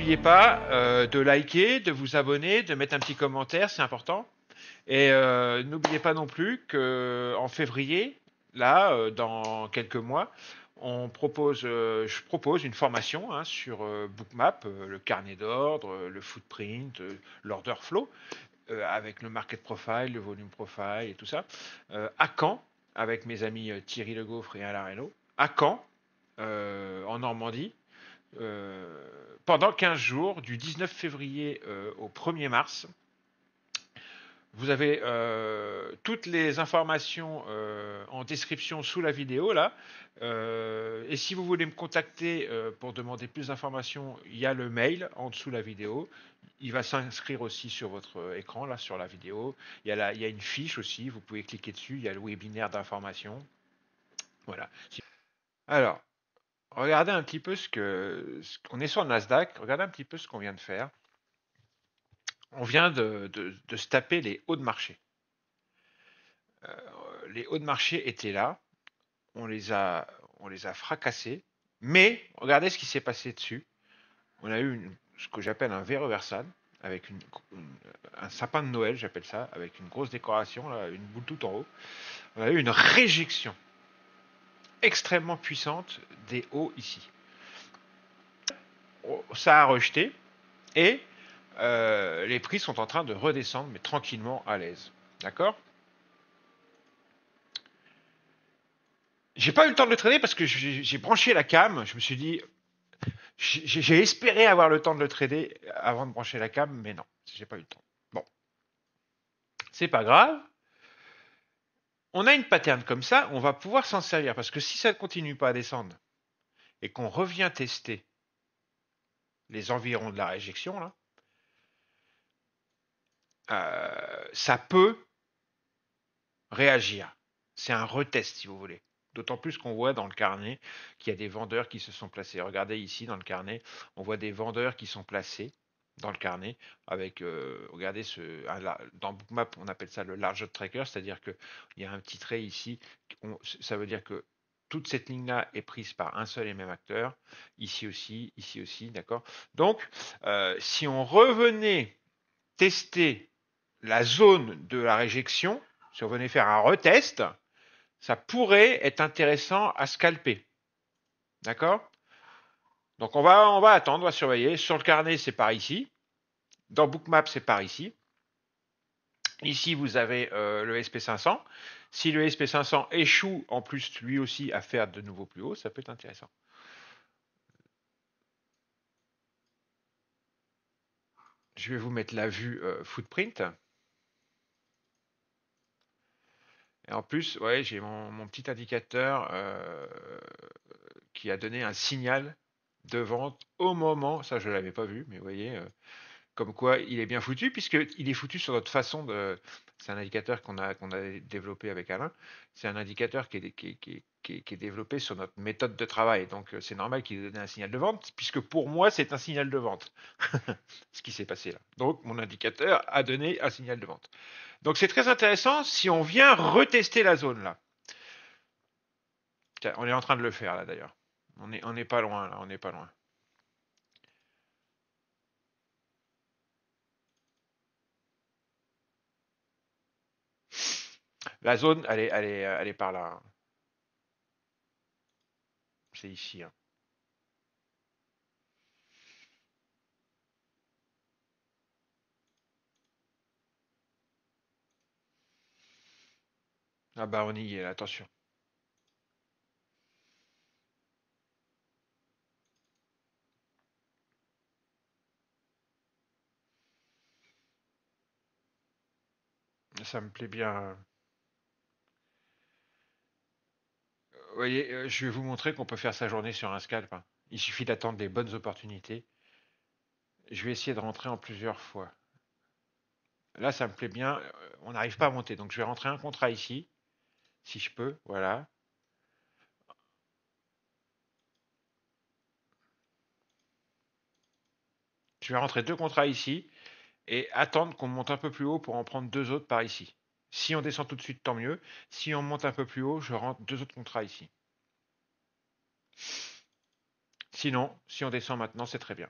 n'oubliez pas de liker, de vous abonner, de mettre un petit commentaire, c'est important. Et n'oubliez pas non plus que en février, là, dans quelques mois, je propose une formation hein, sur Bookmap, le carnet d'ordre, le footprint, l'order flow, avec le market profile, le volume profile et tout ça, à Caen, avec mes amis Thierry Le Gaufre et Alain Reynaud, à Caen, en Normandie, euh, pendant 15 jours, du 19 février au 1er mars. Vous avez toutes les informations en description sous la vidéo là. Et si vous voulez me contacter pour demander plus d'informations, il y a le mail en dessous de la vidéo. Il va s'inscrire aussi sur votre écran là sur la vidéo. Il y a une fiche aussi, vous pouvez cliquer dessus. Il y a le webinaire d'information. Voilà. Alors, regardez un petit peu on est sur le Nasdaq. Regardez un petit peu ce qu'on vient de faire. On vient de se taper les hauts de marché. Les hauts de marché étaient là, on les a, on les a fracassés, mais regardez ce qui s'est passé dessus. On a eu ce que j'appelle un V reversal, avec un sapin de Noël, j'appelle ça, avec une grosse décoration, là, une boule tout en haut. On a eu une réjection extrêmement puissante des hauts ici. Ça a rejeté et les prix sont en train de redescendre, mais tranquillement à l'aise. D'accord? J'ai pas eu le temps de le trader parce que j'ai branché la cam. Je me suis dit, j'ai espéré avoir le temps de le trader avant de brancher la cam, mais non, j'ai pas eu le temps. Bon, c'est pas grave. On a une pattern comme ça, on va pouvoir s'en servir parce que si ça ne continue pas à descendre et qu'on revient tester les environs de la réjection là, ça peut réagir. C'est un retest si vous voulez. D'autant plus qu'on voit dans le carnet qu'il y a des vendeurs qui se sont placés. Regardez ici dans le carnet, on voit des vendeurs qui sont placés dans le carnet avec, regardez, dans Bookmap, on appelle ça le large tracker, c'est-à-dire qu'il y a un petit trait ici, ça veut dire que toute cette ligne-là est prise par un seul et même acteur, ici aussi, d'accord. Donc, si on revenait tester la zone de la réjection, si on venait faire un retest, ça pourrait être intéressant à scalper. D'accord? Donc on va attendre, on va surveiller. Sur le carnet, c'est par ici. Dans Bookmap, c'est par ici. Ici, vous avez le SP500. Si le SP500 échoue en plus lui aussi à faire de nouveau plus haut, ça peut être intéressant. Je vais vous mettre la vue footprint. Et en plus, ouais, j'ai mon petit indicateur qui a donné un signal de vente au moment, ça je ne l'avais pas vu, mais vous voyez, comme quoi il est bien foutu, puisqu'il est foutu sur notre façon de... C'est un indicateur qu'on a développé avec Alain, c'est un indicateur qui est développé sur notre méthode de travail, donc c'est normal qu'il ait donné un signal de vente, puisque pour moi c'est un signal de vente, ce qui s'est passé là. Donc mon indicateur a donné un signal de vente. Donc c'est très intéressant si on vient retester la zone là. Tiens, on est en train de le faire là d'ailleurs. On est pas loin là, on n'est pas loin. La zone, elle est par là, hein. C'est ici, hein. Ah bah on y est, attention. Ça me plaît bien. Vous voyez, je vais vous montrer qu'on peut faire sa journée sur un scalp, hein. Il suffit d'attendre les bonnes opportunités. Je vais essayer de rentrer en plusieurs fois. Là, ça me plaît bien. On n'arrive pas à monter, donc je vais rentrer un contrat ici, si je peux. Voilà. Je vais rentrer deux contrats ici et attendre qu'on monte un peu plus haut pour en prendre deux autres par ici. Si on descend tout de suite, tant mieux. Si on monte un peu plus haut, je rentre deux autres contrats ici. Sinon, si on descend maintenant, c'est très bien.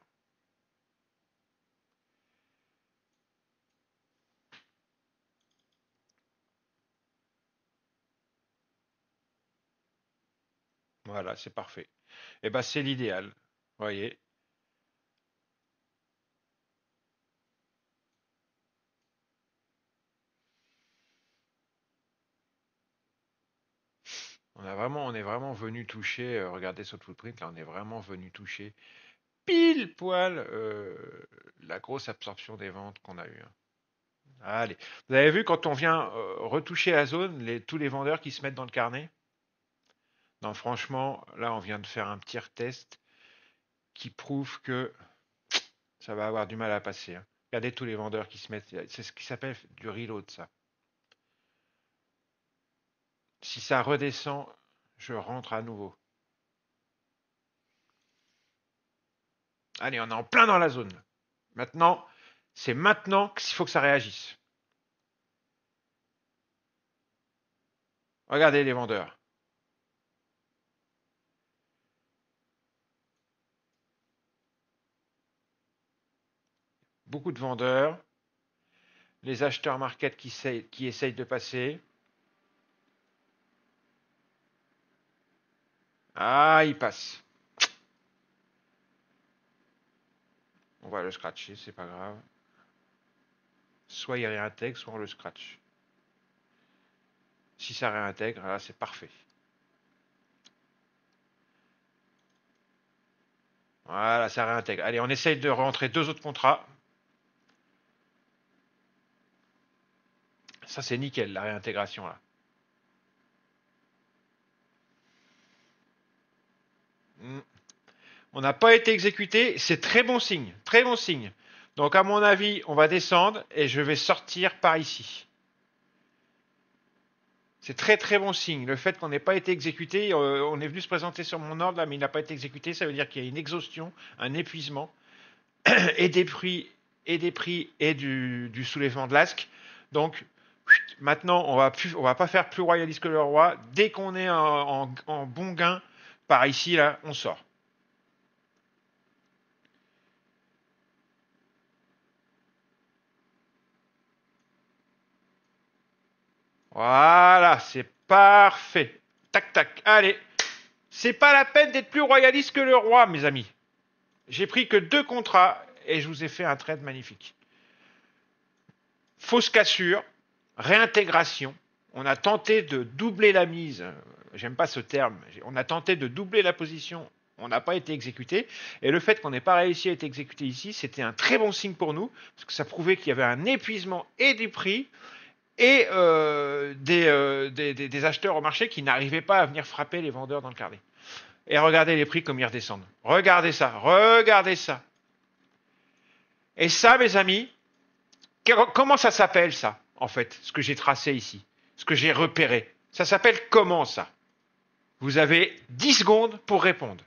Voilà, c'est parfait. Et ben c'est l'idéal. Vous voyez. On est vraiment venu toucher, regardez sur le footprint, là, on est vraiment venu toucher pile poil la grosse absorption des ventes qu'on a eu, hein. Allez. Vous avez vu quand on vient retoucher la zone, tous les vendeurs qui se mettent dans le carnet? Non, franchement, là, on vient de faire un petit retest qui prouve que ça va avoir du mal à passer, hein. Regardez tous les vendeurs qui se mettent. C'est ce qui s'appelle du reload, ça. Si ça redescend, je rentre à nouveau. Allez, on est en plein dans la zone. Maintenant, c'est maintenant qu'il faut que ça réagisse. Regardez les vendeurs. Beaucoup de vendeurs. Les acheteurs market qui essayent de passer. Ah, il passe. On va le scratcher, c'est pas grave. Soit il réintègre, soit on le scratch. Si ça réintègre, là c'est parfait. Voilà, ça réintègre. Allez, on essaye de rentrer deux autres contrats. Ça c'est nickel, la réintégration là. On n'a pas été exécuté, c'est très bon signe, très bon signe. Donc à mon avis, on va descendre et je vais sortir par ici. C'est très très bon signe. Le fait qu'on n'ait pas été exécuté, on est venu se présenter sur mon ordre là, mais il n'a pas été exécuté, ça veut dire qu'il y a une exhaustion, un épuisement, et des prix, et du soulèvement de l'asque. Donc maintenant, on va pas faire plus royaliste que le roi. Dès qu'on est en bon gain, par ici là, on sort. Voilà, c'est parfait. Tac tac. Allez, c'est pas la peine d'être plus royaliste que le roi, mes amis. J'ai pris que deux contrats et je vous ai fait un trade magnifique. Fausse cassure, réintégration. On a tenté de doubler la mise. J'aime pas ce terme. On a tenté de doubler la position. On n'a pas été exécuté. Et le fait qu'on n'ait pas réussi à être exécuté ici, c'était un très bon signe pour nous, parce que ça prouvait qu'il y avait un épuisement et du prix et des acheteurs au marché qui n'arrivaient pas à venir frapper les vendeurs dans le carnet. Et regardez les prix comme ils redescendent. Regardez ça, regardez ça. Et ça, mes amis, comment ça s'appelle ça, en fait, ce que j'ai tracé ici, ce que j'ai repéré? Ça s'appelle comment ça? Vous avez 10 secondes pour répondre.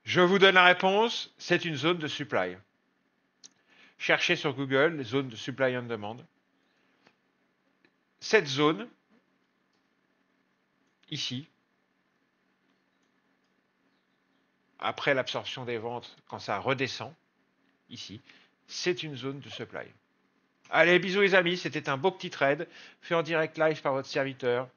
Je vous donne la réponse, c'est une zone de supply. Cherchez sur Google les zones de supply and demand. Cette zone, ici, après l'absorption des ventes, quand ça redescend, ici, c'est une zone de supply. Allez, bisous les amis, c'était un beau petit trade, fait en direct live par votre serviteur.